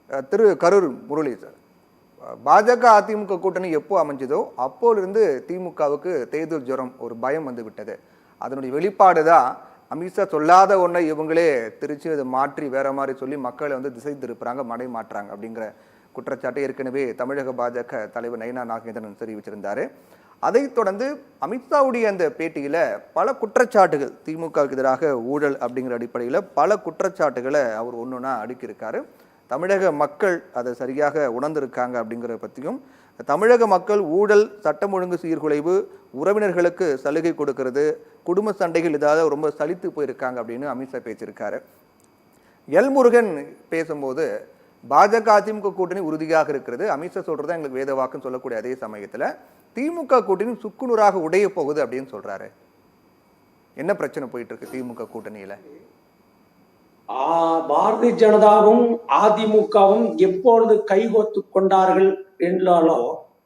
திரு Karur Murali sir, பாஜக அதிமுக கூட்டணி எப்போ அமைஞ்சதோ அப்போலிருந்து திமுகவுக்கு தேர்தல் ஜுரம், ஒரு பயம் வந்து விட்டது. அதனுடைய வெளிப்பாடு தான் அமித்ஷா சொல்லாத ஒன்றை இவங்களே திருச்சி அதை மாற்றி வேற மாதிரி சொல்லி மக்களை வந்து திசை திருப்புறாங்க, மடை மாற்றாங்க அப்படிங்கிற குற்றச்சாட்டை ஏற்கனவே தமிழக பாஜக தலைவர் நயினா நாகேந்திரன் தெரிவிச்சிருந்தாரு. அதைத் தொடர்ந்து அமித்ஷாவுடைய அந்த பேட்டியில் பல குற்றச்சாட்டுகள், திமுகவுக்கு எதிராக ஊழல் அப்படிங்கிற அடிப்படையில் பல குற்றச்சாட்டுகளை அவர் ஒன்றுனா அடுக்கியிருக்காரு. தமிழக மக்கள் அதை சரியாக உணர்ந்திருக்காங்க அப்படிங்கிறத பற்றியும், தமிழக மக்கள் ஊழல், சட்டம் ஒழுங்கு சீர்குலைவு, உறவினர்களுக்கு சலுகை கொடுக்கறது, குடும்ப சண்டைகள் இதாவது ரொம்ப சலித்து போயிருக்காங்க அப்படின்னு அமித்ஷா பேசியிருக்காரு. எல் முருகன் பேசும்போது பாஜக அதிமுக கூட்டணி உறுதியாக இருக்கிறது, அமித்ஷா சொல்றதா எங்களுக்கு வேத வாக்குன்னு சொல்லக்கூடிய அதே சமயத்தில் திமுக கூட்டணி சுக்குநூறாக உடைய போகுது அப்படின்னு சொல்றாரு. என்ன பிரச்சனை போயிட்டு இருக்கு திமுக கூட்டணியில? பாரதிய ஜனதாவும் அதிமுகவும் எப்பொழுது கைகோத்து கொண்டார்கள் என்றாலோ,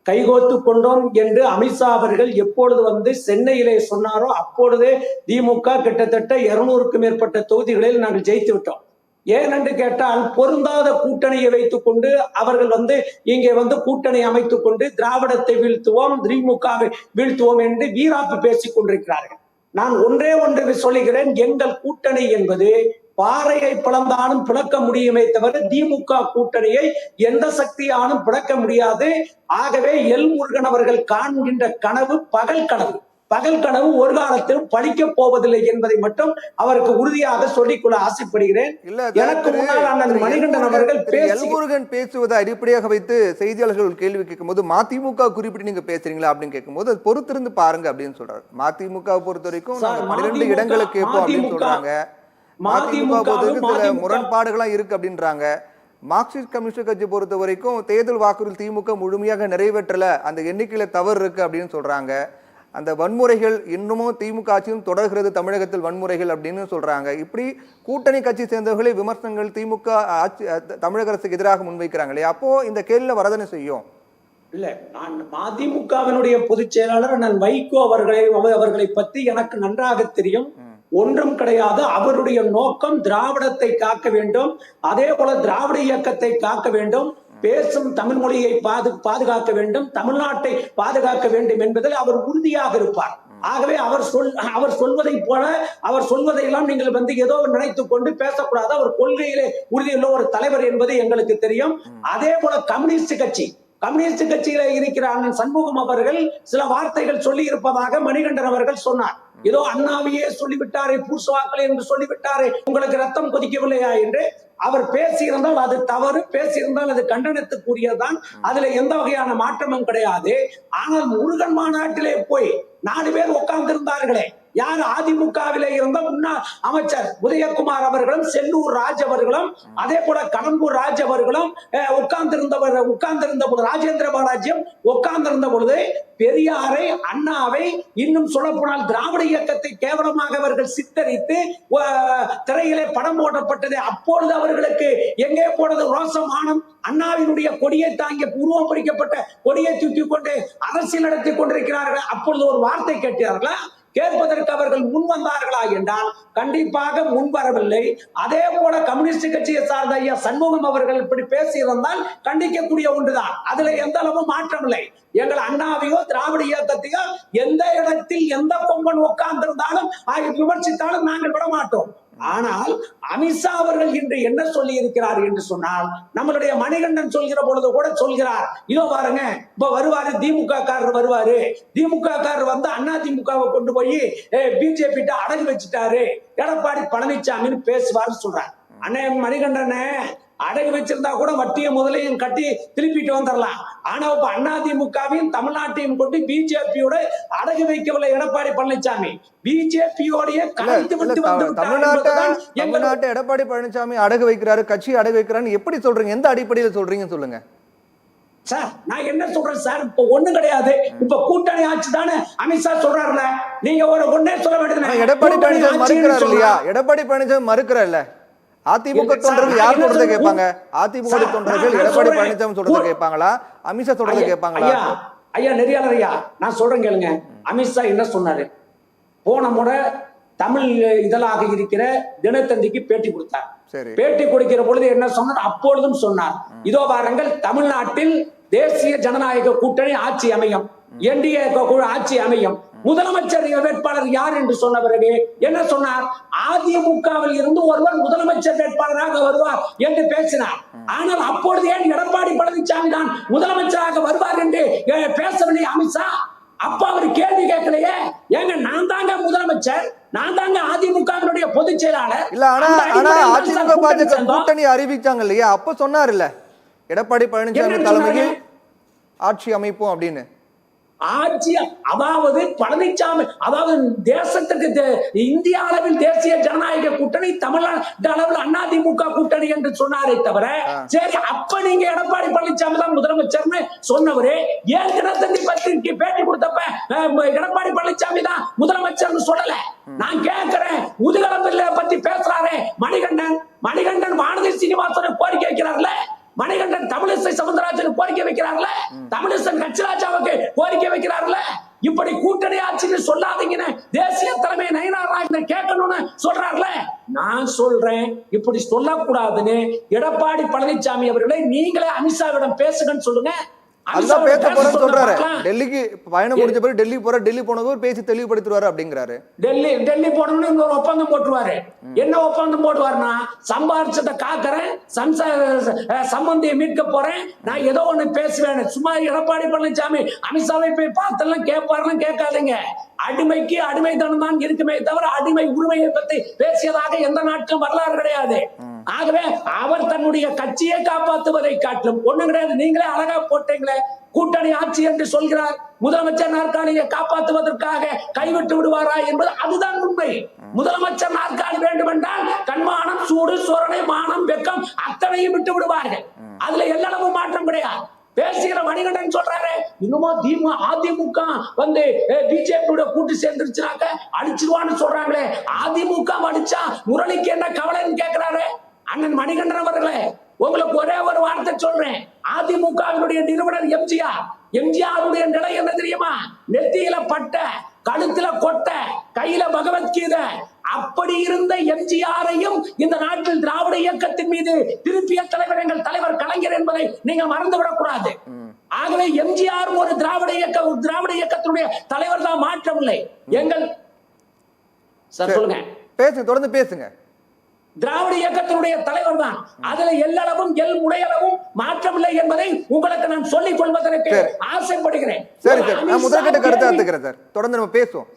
கைகோத்து கொண்டோம் என்று அமித்ஷா அவர்கள் எப்பொழுது வந்து சென்னையிலே சொன்னாரோ அப்பொழுதே திமுக கிட்டத்தட்ட 200க்கும் மேற்பட்ட தொகுதிகளில் நாங்கள் ஜெயித்து விட்டோம். ஏனென்று கேட்டால் பொருந்தாத கூட்டணியை வைத்துக் கொண்டு அவர்கள் வந்து இங்கே வந்து கூட்டணி அமைத்துக் கொண்டு திராவிடத்தை வீழ்த்துவோம், திமுகவை வீழ்த்துவோம் என்று வீராப்பு பேசிக் கொண்டிருக்கிறார்கள். நான் ஒன்றே ஒன்று சொல்லுகிறேன், எங்கள் கூட்டணி என்பது பாறையை பிளந்தாலும் பிளக்க முடியுமே தவிர திமுக கூட்டணியை எந்த சக்தியாலும் பிளக்க முடியாது. ஆகவே எல் முருகன் அவர்கள் காண்கின்ற கனவு பகல் கனவு. பகல் கனவு ஒரு காலத்திலும் பழிக்க போவதில்லை என்பதை மட்டும் அவருக்கு உறுதியாக சொல்லிக்கொள்ள ஆசைப்படுகிறேன். எனக்கு முன்னால் அண்ணன் மணிகண்டன் அவர்கள் முருகன் பேசுவதை அடிப்படையாக வைத்து செய்தியாளர்கள் கேள்வி கேட்கும் போது மதிமுக குறிப்பிட்டு நீங்க பேசுறீங்களா அப்படின்னு கேட்கும்போது அது பொறுத்திருந்து பாருங்க அப்படின்னு சொல்றாரு. மதிமுக பொறுத்த வரைக்கும் 12 இடங்களை கேட்போம் அப்படின்னு சொல்றாங்க. மதிமுக பொறுத்தவரைக்கும் சில முரண்பாடுகள்லாம் இருக்கு அப்படின்றாங்க. மார்க்சிஸ்ட் கம்யூனிஸ்ட் கட்சி பொறுத்த வரைக்கும் தேர்தல் வாக்குறுதி திமுக முழுமையாக நிறைவேற்றல, அந்த எண்ணிக்கையில தவறு இருக்கு அப்படின்னு சொல்றாங்க. அந்த வன்முறைகள் இன்னமும் திமுக ஆட்சியும் தொடர்கிறது, தமிழகத்தில் வன்முறைகள் அப்படின்னு சொல்றாங்க. இப்படி கூட்டணி கட்சி சேர்ந்தவர்களை விமர்சனங்கள் திமுக ஆட்சி தமிழக அரசுக்கு எதிராக முன்வைக்கிறாங்க இல்லையா? அப்போ இந்த கேள்வியில வரதானே செய்யும். இல்ல, நான் மதிமுகவினுடைய பொதுச் செயலாளர் நான் வைகோ அவர்களை பற்றி எனக்கு நன்றாக தெரியும். ஒன்றும் கிடையாது. அவருடைய நோக்கம் திராவிடத்தை காக்க வேண்டும், அதே போல திராவிட இயக்கத்தை காக்க வேண்டும், பேசும் தமிழ் மொழியை பாதுகாக்க வேண்டும், தமிழ்நாட்டை பாதுகாக்க வேண்டும் என்பதில் அவர் உறுதியாக இருப்பார். ஆகவே அவர் சொல்வதை போல அவர் சொல்வதையெல்லாம் நீங்கள் வந்து ஏதோ நினைத்துக் கொண்டு பேசக்கூடாது. அவர் கொள்கையிலே உறுதியுள்ள ஒரு தலைவர் என்பது எங்களுக்கு தெரியும். அதே போல கம்யூனிஸ்ட் கட்சியில இருக்கிற அண்ணன் சண்முகம் அவர்கள் சில வார்த்தைகள் சொல்லி இருப்பதாக மணிகண்டன் அவர்கள் சொன்னார். ஏதோ அண்ணாவையே சொல்லிவிட்டாரே, பூசுவாக்கள் என்று சொல்லிவிட்டாரே, உங்களுக்கு ரத்தம் கொதிக்கவில்லையா என்று அவர் பேசியிருந்தால் அது தவறு, பேசியிருந்தால் அது கண்டனத்துக்குரியதான், அதுல எந்த வகையான மாற்றமும் கிடையாது. ஆனால் முருகன் மாநாட்டிலே போய் 4 பேர் உட்கார்ந்து இருந்தார்களே, யார்? அதிமுகவிலே இருந்த முன்னாள் அமைச்சர் உதயகுமார் அவர்களும், செல்லூர் ராஜ் அவர்களும், அதே போல கடம்பூர் ராஜ் அவர்களும் உட்கார்ந்திருந்த பொழுது, ராஜேந்திர பாலாஜியும் உட்கார்ந்திருந்த பொழுது பெரியாரை, அண்ணாவை, இன்னும் சொல்ல போனால் திராவிட இயக்கத்தை கேவலமாக அவர்கள் சித்தரித்து திரையிலே படம் போடப்பட்டது. அப்பொழுது அவர்களுக்கு எங்கே போனது ரோசமானம்? அண்ணாவினுடைய கொடியை தாங்கிய உருவம் பொறிக்கப்பட்ட கொடியை தூக்கி கொண்டு அரசியல் நடத்தி கொண்டிருக்கிறார்கள். அப்பொழுது ஒரு வார்த்தை கேட்டார்களா? கேட்பதற்கு அவர்கள் முன் வந்தார்களா என்றால் கண்டிப்பாக முன்வரவில்லை. அதே போல கம்யூனிஸ்ட் கட்சியை சார்ந்த ஐயா சண்முகம் அவர்கள் இப்படி பேசியிருந்தால் கண்டிக்கக்கூடிய ஒன்றுதான், அதுல எந்த அளவும் மாற்றம் இல்லை. எங்கள் அண்ணாவையோ திராவிட இயக்கத்தையோ எந்த இடத்தில் எந்த கொம்பன் உட்கார்ந்திருந்தாலும் விமர்சித்தாலும் நாங்கள் விட மாட்டோம். ஆனால் அமித்ஷா அவர்கள் இன்று என்ன சொல்லி இருக்கிறார் என்று சொன்னால், நம்மளுடைய மணிகண்டன் சொல்கிற பொழுது கூட சொல்கிறார், இதோ பாருங்க இப்ப வருவாரு திமுக காரர் வருவாரு, திமுக காரர் வந்து அண்ணா திமுகவை கொண்டு போய் பிஜேபி அடகு வச்சுட்டாரு, எடப்பாடி பழனிசாமின்னு பேசுவார்னு சொல்றார். அண்ணே மணிகண்டனே, அடகு வச்சிருந்தா கூட வட்டியை முதலையும் கட்டி திருப்பிட்டு வந்துடலாம். ஆனா இப்ப அதிமுகவையும் தமிழ்நாட்டையும் கொண்டு பிஜேபியோட அடகு வைக்கவில்லை எடப்பாடி பழனிசாமி. பிஜேபியோடைய கலந்து விட்டு தமிழ்நாட்டை எடப்பாடி பழனிசாமி அடகு வைக்கிறாரு, கட்சி அடகு வைக்கிறான்னு எப்படி சொல்றீங்க? எந்த அடிப்படையில் சொல்றீங்க சொல்லுங்க சார். நான் என்ன சொல்றேன் சார், இப்ப ஒண்ணும் கிடையாது. இப்ப கூட்டணி ஆட்சி தானே அமித்ஷா சொல்றாருல, நீங்க ஒன்னே சொல்ல வேண்டியது. எடப்பாடி பழனிசாமி மறுக்கிறார் இல்லையா? எடப்பாடி பழனிசாமி மறுக்கிறார்ல. அதிமுக தொண்டர்கள் யார் சொல்றதை கேட்பாங்க? அதிமுக தொண்டர்கள் எடப்பாடி பழனிசாமி சொல்றதை கேட்பாங்களா, அமித்ஷா சொல்றதை கேட்பாங்களா? ஐயா நெறியாளர் ஐயா, நான் சொல்றேன் கேளுங்க. அமித்ஷா என்ன சொன்னாரு? போன முறை தமிழ் இதழாக இருக்கிற தினத்தந்திக்கு பேட்டி கொடுத்தார். சரி. பேட்டி கொடுக்கிற பொழுது என்ன சொன்னார்? அப்பொழுதும் சொன்னார், இதோ பாருங்கள், தமிழ்நாட்டில் தேசிய ஜனநாயக கூட்டணி ஆட்சி அமையும், என்டிஏ ஆட்சி அமையும், முதலமைச்சர் வேட்பாளர் யார் என்று சொன்ன பிறகு என்ன சொன்னார்? அதிமுகவில் இருந்து ஒருவர் முதலமைச்சர் வேட்பாளராக வருவார் என்று பேசினார். ஆனால் அப்பொழுது ஏன் எடப்பாடி பழனிசாமி தான் முதலமைச்சராக வருவார் என்று பேசவில்லை அமித்ஷா? அப்ப அவர் கேள்வி கேட்கலையே. ஏங்க, நான் தாங்க முதலமைச்சர், நான் தாங்க அதிமுகவினுடைய பொதுச் செயலாளர். இல்ல, ஆனா அதிமுக பாஜக கூட்டணி அறிவிச்சாங்க இல்லையா, அப்ப சொன்னார் இல்ல எடப்பாடி பழனிசாமி தலைமையில் ஆட்சி அமைப்போம் அப்படின்னு. ஆட்சி, அதாவது பழனிசாமி, அதாவது தேசத்துக்கு இந்திய அளவில் தேசிய ஜனநாயக கூட்டணி, தமிழ்நாடு அளவில் அதிமுக கூட்டணி என்று சொன்னாரே தவிர, சரி அப்ப நீங்க எடப்பாடி பழனிசாமி தான் முதலமைச்சர்னு சொன்னவரே ஏன் தினத்தந்தி பத்திரிகை பேட்டி கொடுத்தப்ப எடப்பாடி பழனிசாமி தான் முதலமைச்சர்னு சொல்லல? நான் கேட்கிறேன், முதுகலம்பில்ல பத்தி பேசுறாரே மணிகண்டன் வானதி சீனிவாசன் கோரிக்கை வைக்கிறார்ல, மணிகண்டன் தமிழிசை சவுந்தரராஜன் கோரிக்கை வைக்கிறார்ல, தமிழிசை கட்சிராஜாவுக்கு கோரிக்கை வைக்கிறார்ல, இப்படி கூட்டணி ஆட்சின்னு சொல்லாதீங்கன்னு தேசிய தலைமை நயினார் நாயகனை கேட்கணும்னு சொல்றாருல. நான் சொல்றேன், இப்படி சொல்லக்கூடாதுன்னு எடப்பாடி பழனிசாமி அவர்களை நீங்களே அமித்ஷாவிடம் பேசுங்கன்னு சொல்லுங்க. அதுதான் பேச போறேன்னு சொல்றாரு. டெல்லிக்கு பயணம் முடிஞ்ச பிறகு டெல்லி போனவர் பேசி தெளிவுபடுத்துவாரு அப்படிங்கிறாரு. டெல்லி போனோம்னு இன்னொரு ஒப்பந்தம் போட்டுருவாரு. என்ன ஒப்பந்தம் போட்டுவாருன்னா, சம்பாரிச்சதை காக்கிறேன், சம்பந்தியை மீட்க போறேன், நான் ஏதோ ஒண்ணு பேசுவேன். சும்மா எடப்பாடி பழனிசாமி அமித்ஷாவை போய் பார்த்தெல்லாம் கேட்பாருன்னு கேட்காதீங்க. அடிமைக்கு அடிமைத்தனம் தான் இருக்குமே தவிர அடிமை உரிமையை பத்தி பேசியதாக எந்த நாட்டிலும் வரலாறு கிடையாது. ஆகவே அவர் தன்னுடைய கட்சியை காப்பாற்றுவதை காட்டிலும் ஒண்ணும் கிடையாது. நீங்களே அழகா போட்டீங்களே, கூட்டணி ஆட்சி என்று சொல்கிறார், முதலமைச்சர் நாற்காலியை காப்பாற்றுவதற்காக கைவிட்டு விடுவாரா என்பது அதுதான் உண்மை. முதலமைச்சர் நாற்காலி வேண்டும் என்றால் கண்மானம், சூடு, சொரணை, மானம், வெக்கம் அத்தனையும் விட்டு விடுவார்கள். அதுல எல்லளவும் மாற்றம் கிடையாது. பேசுகிற மணிகண்டன் சொல்றாரு, இன்னுமா அதிமுக வந்து பிஜேபியோட கூட்டு சேர்ந்துருச்சுனாக்க அடிச்சிருவான்னு சொல்றாங்களே, அதிமுக அடிச்சா முரளிக்கு என்ன கவலைன்னு கேட்கிறாரு அண்ணன் மணிகண்டன் அவர்களே. உங்களுக்கு ஒரே ஒரு வார்த்தை சொல்றேன், அதிமுகவினுடைய நிறுவனர் எம்ஜிஆருடைய நிலை என்ன தெரியுமா? நெத்தியில பட்ட, கழுத்துல கொட்ட, கையில பகவத்கீதை. அப்படி இருந்த எம்ஜிஆரையும் இந்த நாட்டில் திராவிட இயக்கத்தின் மீது திருப்பிய தலைவர் எங்கள் தலைவர் கலைஞர் என்பதை நீங்கள் மறந்துவிடக் கூடாது. ஆகவே எம்ஜிஆர் ஒரு திராவிட இயக்கத்தினுடைய தலைவர் தான், மாற்றமில்லை. எங்கள் சார் சொல்லுங்க, பேசுங்க, தொடர்ந்து பேசுங்க. திராவிட இயக்கத்தினுடைய தலைவர் தான். அதுல எல்லளவும் முடையளவும் மாற்றமில்லை என்பதை உங்களுக்கு நான் சொல்லிக் கொள்வதற்கு ஆசைப்படுகிறேன். சரி சார், நான் முதற்கட்ட கருத்தை எடுத்துக்கிறேன் சார், தொடர்ந்து நம்ம பேசுவோம்.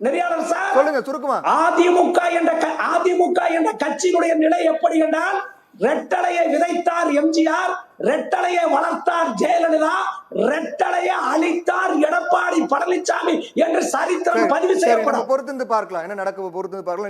நெறியாளர் சார் சொல்லுங்க சுருக்கமா. அதிமுக என்ற கட்சியினுடைய நிலை எப்படி என்றால், ரெட்டலையை விதைத்தார் எம்ஜிஆர், ரெட்டலையை வளர்த்தார் ஜெயலலிதா, ரெட்டலையை அழித்தார் எடப்பாடி பழனிசாமி என்று சரித்திரம் பதிவு செய்யப்படும். பொறுத்து பார்க்கலாம், என்ன நடக்க பொறுத்து பார்க்கலாம்.